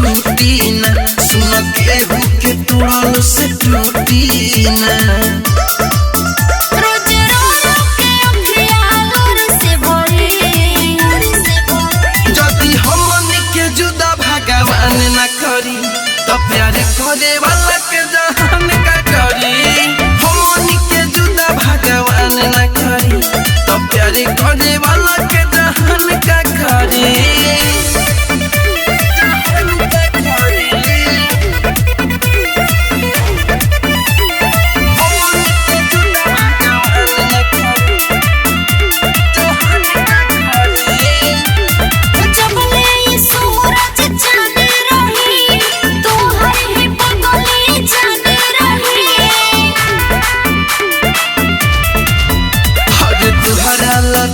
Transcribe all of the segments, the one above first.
छूटी ना, सुन केहू के तोड़ल से टूटी ना। जदि हमनी के जुदा भगवान ना करी तो प्यार करे वाला के जहान का करी। हमनी के जुदा भगवान ना करी तो प्यार करे वाला के जहान का करी।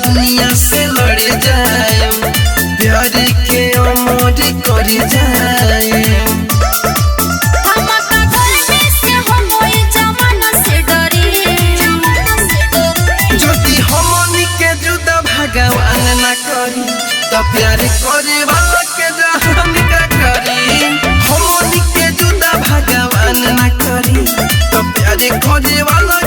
दुनिया से लड़ जाए प्यार के अमर कर जाए। जदि हमनी के जुदा भगवान ना करी तो प्यार करे वाला के जहान का करी। हमनी के जुदा भगवान ना करी तो प्यार करे वाला